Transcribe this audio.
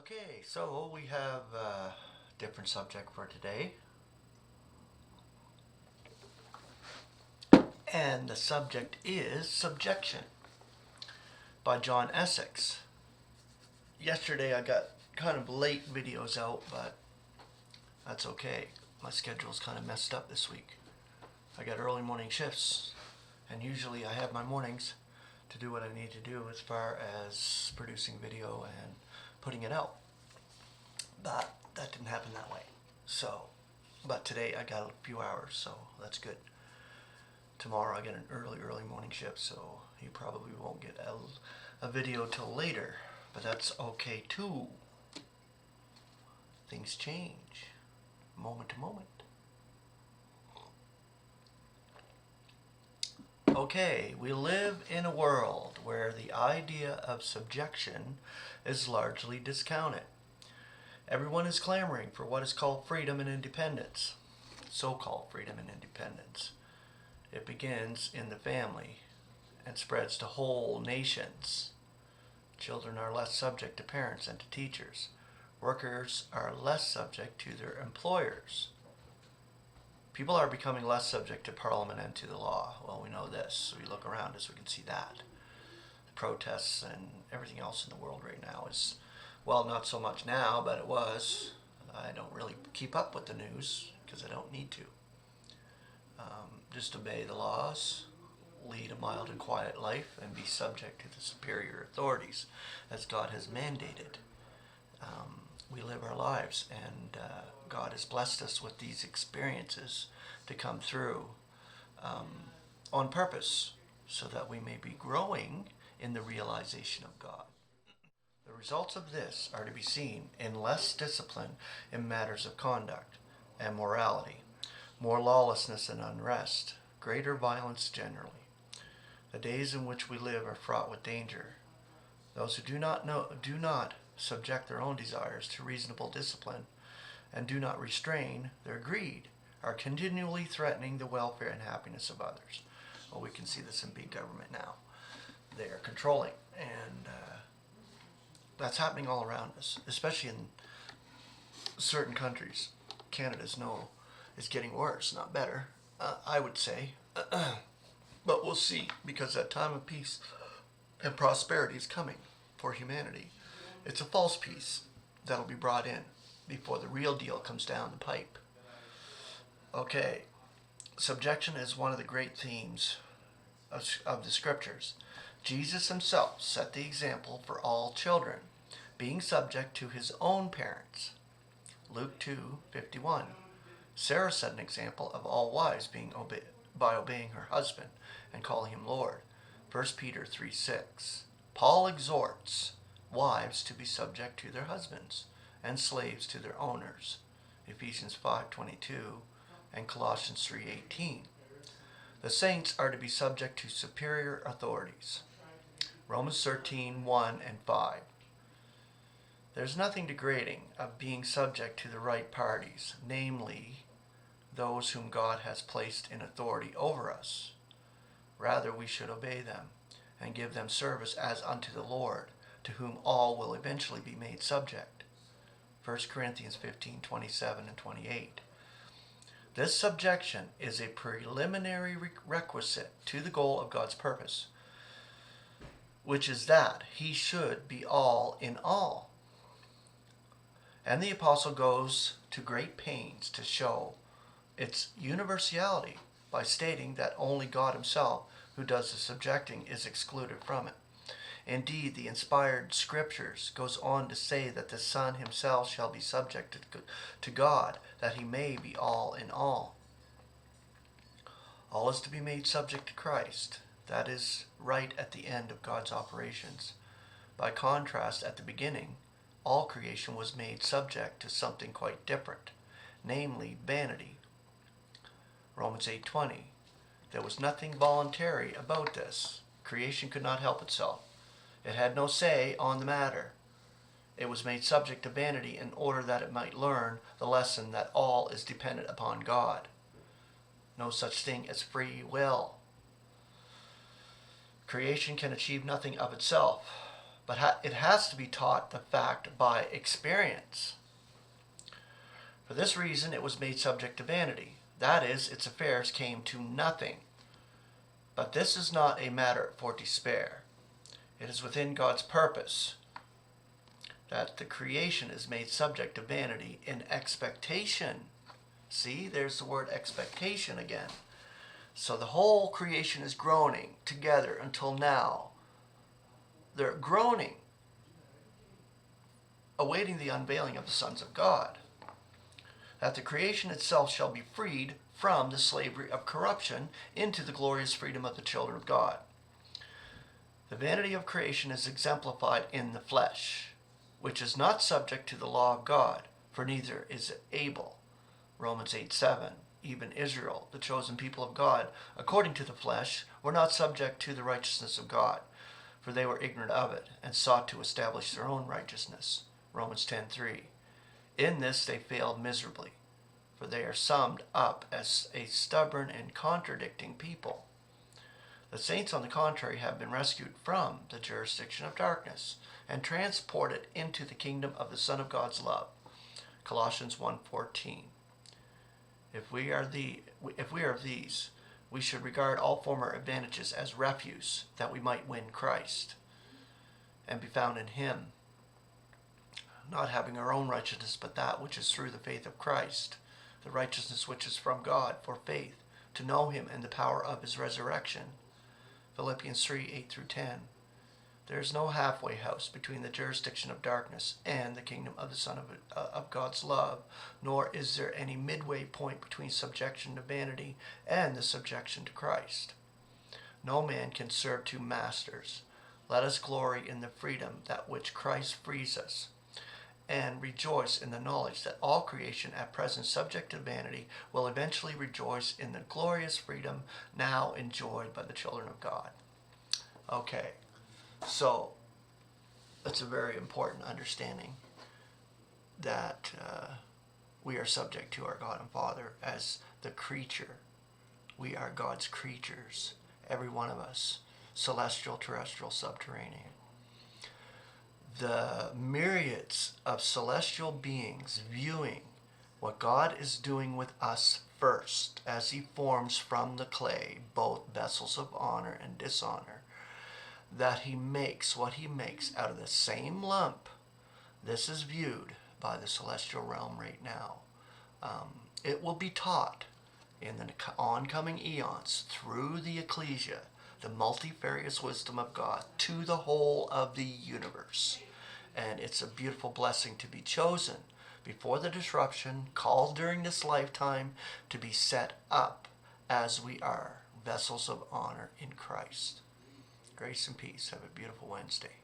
Okay, so we have a different subject for today. And the subject is Subjection by John Essex. Yesterday I got kind of late videos out, but that's okay. My schedule's kind of messed up this week. I got early morning shifts, and usually I have my mornings to do what I need to do as far as producing video and putting it out. But that didn't happen that way. But today I got a few hours, so that's good. Tomorrow I get an early morning shift, so you probably won't get a video till later. But that's okay too. Things change moment to moment. Okay, we live in a world where the idea of subjection is largely discounted. Everyone is clamoring for what is called freedom and independence, so-called freedom and independence. It begins in the family and spreads to whole nations. Children are less subject to parents and to teachers. Workers are less subject to their employers. People are becoming less subject to Parliament and to the law. Well, we know this. We look around us, we can see that. The protests and everything else in the world right now is, well, not so much now, but it was. I don't really keep up with the news because I don't need to. Just obey the laws, lead a mild and quiet life, and be subject to the superior authorities as God has mandated. We live our lives, and God has blessed us with these experiences to come through on purpose so that we may be growing in the realization of God. The results of this are to be seen in less discipline in matters of conduct and morality, more lawlessness and unrest, greater violence generally. The days in which we live are fraught with danger. Those who do not subject their own desires to reasonable discipline and do not restrain their greed are continually threatening the welfare and happiness of others. Well, we can see this in big government now. They are controlling, and that's happening all around us, especially in certain countries. Canada's is getting worse, not better, I would say. But we'll see, because that time of peace and prosperity is coming for humanity. It's a false peace that'll be brought in before the real deal comes down the pipe. Okay, subjection is one of the great themes of the scriptures. Jesus himself set the example for all children, being subject to his own parents. Luke 2:51. Sarah set an example of all wives by obeying her husband and calling him Lord. 1 Peter 3:6. Paul exhorts wives to be subject to their husbands and slaves to their owners. Ephesians 5:22 and Colossians 3:18. The saints are to be subject to superior authorities. Romans 13:1 and 5. There's nothing degrading of being subject to the right parties, namely those whom God has placed in authority over us. Rather, we should obey them and give them service as unto the Lord, to whom all will eventually be made subject. 1 Corinthians 15:27 and 28. This subjection is a preliminary requisite to the goal of God's purpose, which is that he should be all in all. And the apostle goes to great pains to show its universality by stating that only God himself, who does the subjecting, is excluded from it. Indeed, the inspired scriptures goes on to say that the Son himself shall be subject to God, that he may be all in all. All is to be made subject to Christ. That is right at the end of God's operations. By contrast, at the beginning, all creation was made subject to something quite different, namely vanity. Romans 8:20. There was nothing voluntary about this. Creation could not help itself. It had no say on the matter. It was made subject to vanity in order that it might learn the lesson that all is dependent upon God. No such thing as free will. Creation can achieve nothing of itself, but it has to be taught the fact by experience. For this reason it was made subject to vanity, that is, its affairs came to nothing. But this is not a matter for despair. It is within God's purpose that the creation is made subject to vanity in expectation. See, there's the word expectation again. So the whole creation is groaning together until now. They're groaning, awaiting the unveiling of the sons of God, that the creation itself shall be freed from the slavery of corruption into the glorious freedom of the children of God. The vanity of creation is exemplified in the flesh, which is not subject to the law of God, for neither is it able. Romans 8:7. Even Israel, the chosen people of God, according to the flesh, were not subject to the righteousness of God, for they were ignorant of it, and sought to establish their own righteousness. Romans 10:3. In this they failed miserably, for they are summed up as a stubborn and contradicting people. The saints, on the contrary, have been rescued from the jurisdiction of darkness and transported into the kingdom of the Son of God's love. Colossians 1:14. If we are of these, we should regard all former advantages as refuse, that we might win Christ and be found in him, not having our own righteousness, but that which is through the faith of Christ, the righteousness which is from God for faith, to know him and the power of his resurrection. Philippians 3:8-10. There is no halfway house between the jurisdiction of darkness and the kingdom of the Son of God's love, nor is there any midway point between subjection to vanity and the subjection to Christ. No man can serve two masters. Let us glory in the freedom that which Christ frees us, and rejoice in the knowledge that all creation at present subject to vanity will eventually rejoice in the glorious freedom now enjoyed by the children of God. Okay, so it's a very important understanding that we are subject to our God and Father as the creature. We are God's creatures, every one of us, celestial, terrestrial, subterranean. The myriads of celestial beings viewing what God is doing with us first as he forms from the clay both vessels of honor and dishonor, that he makes what he makes out of the same lump. This is viewed by the celestial realm right now. It will be taught in the oncoming eons through the ecclesia, the multifarious wisdom of God to the whole of the universe. And it's a beautiful blessing to be chosen before the disruption, called during this lifetime to be set up as we are, vessels of honor in Christ. Grace and peace. Have a beautiful Wednesday.